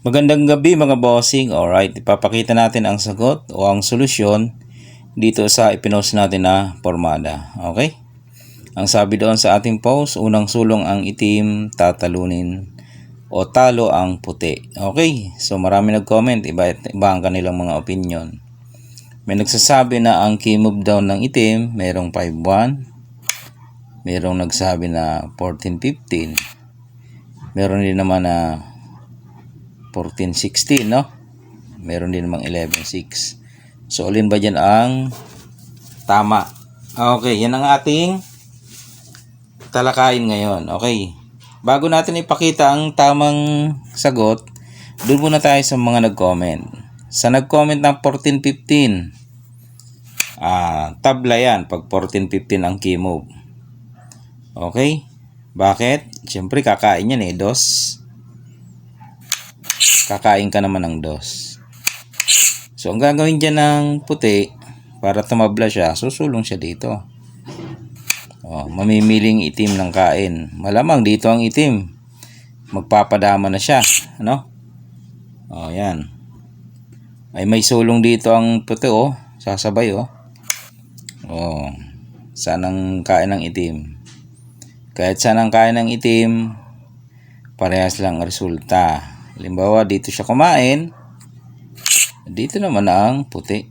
Magandang gabi mga bossing. Alright, ipapakita natin ang sagot o ang solusyon dito sa ipinost natin na formada. Okay? Ang sabi doon sa ating post, unang sulong ang itim, tatalunin o talo ang puti. Okay? So marami nag-comment, iba ang kanilang mga opinion. May nagsasabi na ang key move down ng itim, merong 5-1. Merong nagsabi na 14-15. Meron din naman na 14-16, no? Meron din namang 11-6. So, alin ba dyan ang tama? Okay, yan ang ating talakayin ngayon. Okay. Bago natin ipakita ang tamang sagot, doon muna tayo sa mga nag-comment. Sa nag-comment ng 14-15, tabla yan pag 14-15 ang key move. Okay? Bakit? Siyempre, kakain yan dos. Kakain ka naman ng dos. So, ang gagawin dyan ng puti, para tumabla siya, susulong siya dito. Mamimiling itim ng kain. Malamang dito ang itim. Magpapadama na siya. Ano? Yan. Ay, may sulong dito ang puti, sasabay, saan ang kain ng itim? Kahit saan ang kain ng itim, parehas lang resulta. Halimbawa, dito siya kumain. Dito naman ang puti.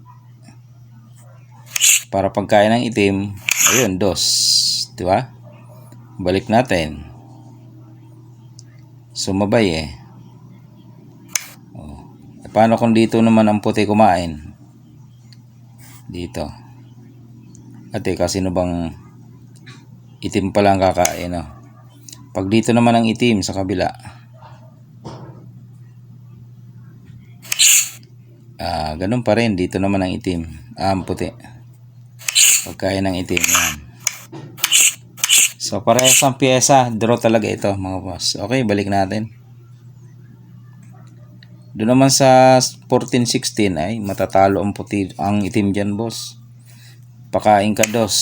Para pagkain ng itim, ayun, dos. Diba? Balik natin. Sumabay paano kung dito naman ang puti kumain? Dito. Ate, kasi bang itim pa lang kakain, Pag dito naman ang itim sa kabila, ganun pa rin. Dito naman ang itim. Ang puti. Pagkain ng itim. Yan. So, parehas ang pyesa. Draw talaga ito, mga boss. Okay, balik natin. Doon naman sa 14-16 ay matatalo ang puti, ang itim dyan, boss. Pakain ka dos.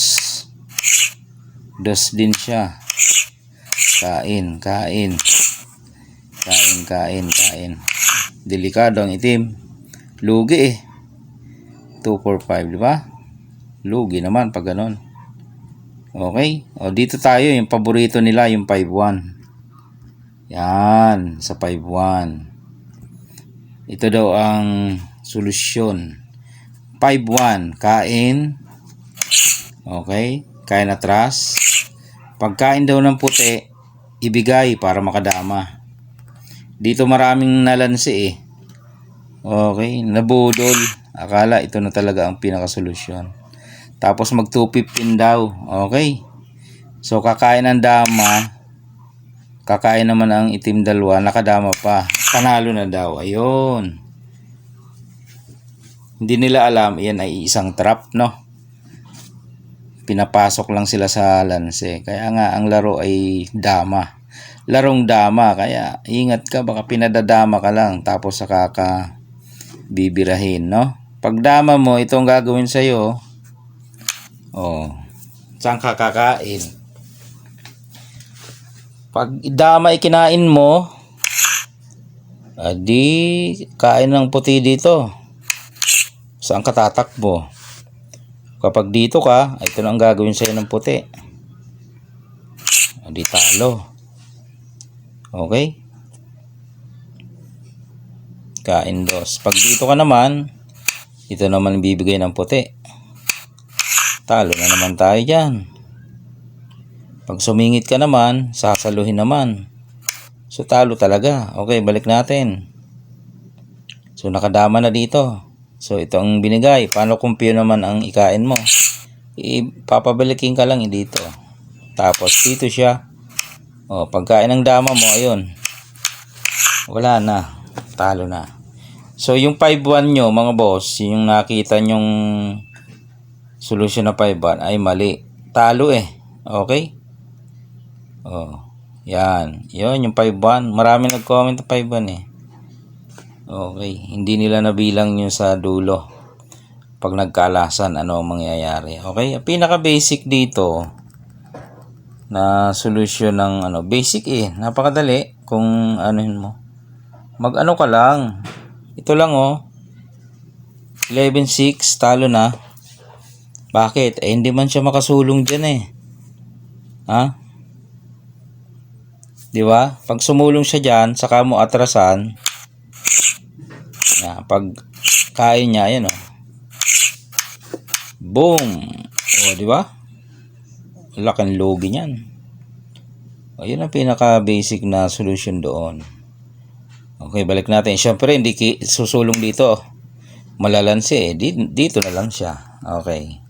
Dos din siya. Kain. Kain. Delikado ang itim. Lugi 2-4-5, di ba? Lugi naman pag ganun. Okay? Dito tayo, yung paborito nila, yung 5-1. Yan, sa 5-1. Ito daw ang solusyon. 5-1, kain. Okay? Kain atras. Pagkain daw ng puti, ibigay para makadama. Dito maraming nalansi Okay, nabudol. Akala ito na talaga ang pinakasolusyon. Tapos mag 215 daw. Okay. So kakain ng dama. Kakain naman ang itim dalawa. Nakadama pa. Panalo na daw. Ayun. Hindi nila alam. Yan ay isang trap, no? Pinapasok lang sila sa lanse. Kaya nga ang laro ay dama. Larong dama. Kaya ingat ka. Baka pinadadama ka lang. Tapos saka ka bibirahin, no? Pag dama mo, itong gagawin sa'yo, saan ka kakain? Pag dama ikinain mo, di kain ng puti dito. Saan ka tatakbo? Kapag dito ka, ito na ang gagawin sa'yo ng puti. Di talo. Okay? Kain dos. Pag dito ka naman, ito naman bibigay ng puti. Talo na naman tayo dyan. Pag sumingit ka naman, sasaluhin naman. So talo talaga. Okay, balik natin. So nakadama na dito. So ito ang binigay. Paano kung piyo naman ang ikain mo? Ipapabalikin ka lang dito. Tapos dito siya. Pagkain ng dama mo, ayun. Wala na. Talo na. So yung 5-1 nyo, mga boss, yung nakita nyong solusyon na 5-1 ay mali. Talo Okay? Yan. Yun, yung 5-1. Marami nag-comment na 5-1 Okay. Hindi nila nabilang yun sa dulo. Pag nagkalasan, ano ang mangyayari. Okay? Pinaka-basic dito na solusyon ng basic napakadali kung anuhin mo. Mag-ano ka lang. Ito lang oh. 11-6, talo na. Bakit? Eh, hindi man siya makasulong dyan eh. Ha? Di ba? Pag sumulong siya dyan, saka mo atrasan. Pag kain niya, yan oh. Boom! O, di ba? Laking logi niyan. O, yun ang pinaka-basic na solution doon. Okay, balik natin. Siyempre, hindi susulong dito. Malalansi eh. Dito na lang siya. Okay.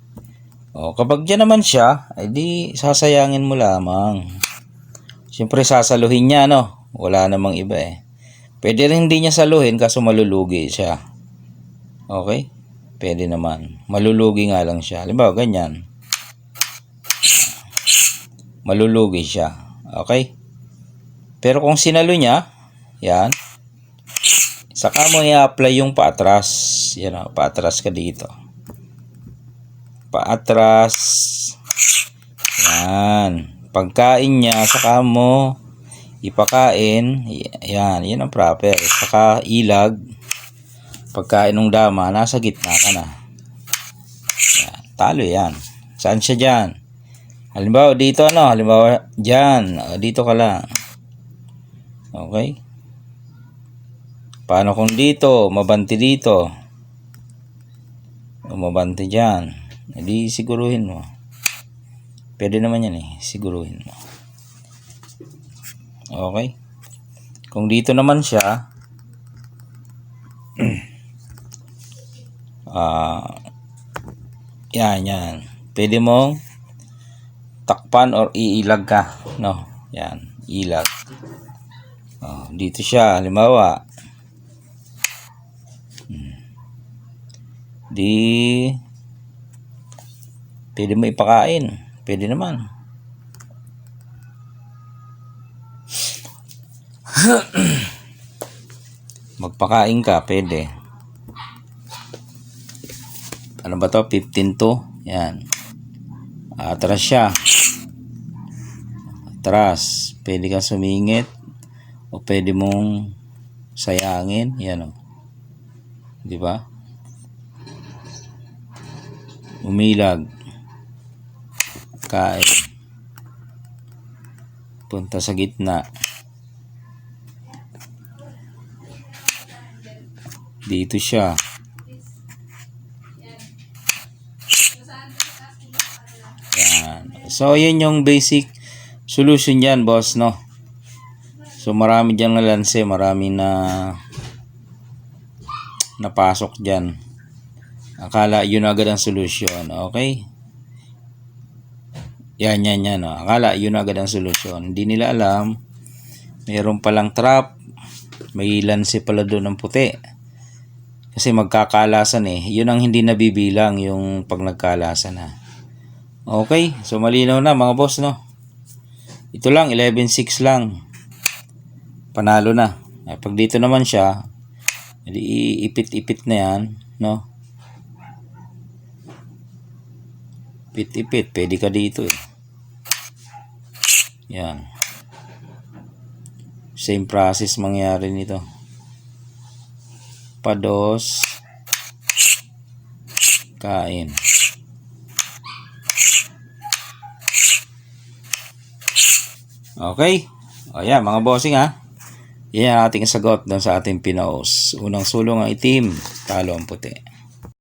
O, kapag dyan naman siya, ay di sasayangin mo lamang. Siyempre, sasaluhin niya, no? Wala namang iba eh. Pwede rin hindi niya saluhin kaso malulugi siya. Okay? Pwede naman. Malulugi nga lang siya. Halimbawa, ganyan. Malulugi siya. Okay? Pero kung sinalo niya, yan. Saka mo i-apply yung paatras. Yan o, paatras ka dito. Paatras. Yan. Pagkain niya, saka mo ipakain. Yan, yan ang proper. Saka ilag. Pagkain ng dama, nasa gitna ka na. Yan, talo yan. Saan siya dyan? Halimbawa dito ano, halimbawa dyan. Dito ka lang. Okay? Paano kung dito, mabanti dito? O mabanti dyan. Hindi siguruhin mo. Pwede naman yan eh, siguruhin mo. Okay? Kung dito naman siya, yan. Pwede mong takpan or iilag ka, no? Yan, ilag. Dito siya, halimbawa. Pwede mo ipakain. Pwede naman. Magpakain ka, pwede. Ano ba to? 15 to. Yan. Atras siya. Atras. Pwede kang sumingit. O pwede mong sayangin. Yan o. Di ba? Umilag. Kain. Punta sa gitna. Dito siya. Yan. So, yun yung basic solution yan, boss, no? So, marami dyan na lanse. Marami na napasok dyan. Akala yun agad ang solusyon. Okay? Yan. No? Akala yun agad ang solusyon. Hindi nila alam. Mayroon palang trap. May lanse pala doon ng puti. Kasi magkakalasan eh. Yun ang hindi nabibilang yung pag nagkalasan na. Okay? So malinaw na mga boss, no? Ito lang, 11-6 lang. Panalo na. Pag dito naman siya, ipit-ipit na yan, no? Ipit-ipit. Pwede ka dito eh. Yan. Same process mangyari nito. Pados. Kain. Okay? O yan, mga bossing ha. Yan ang ating sagot doon sa ating pinost. Unang sulong ang itim, talo ang puti.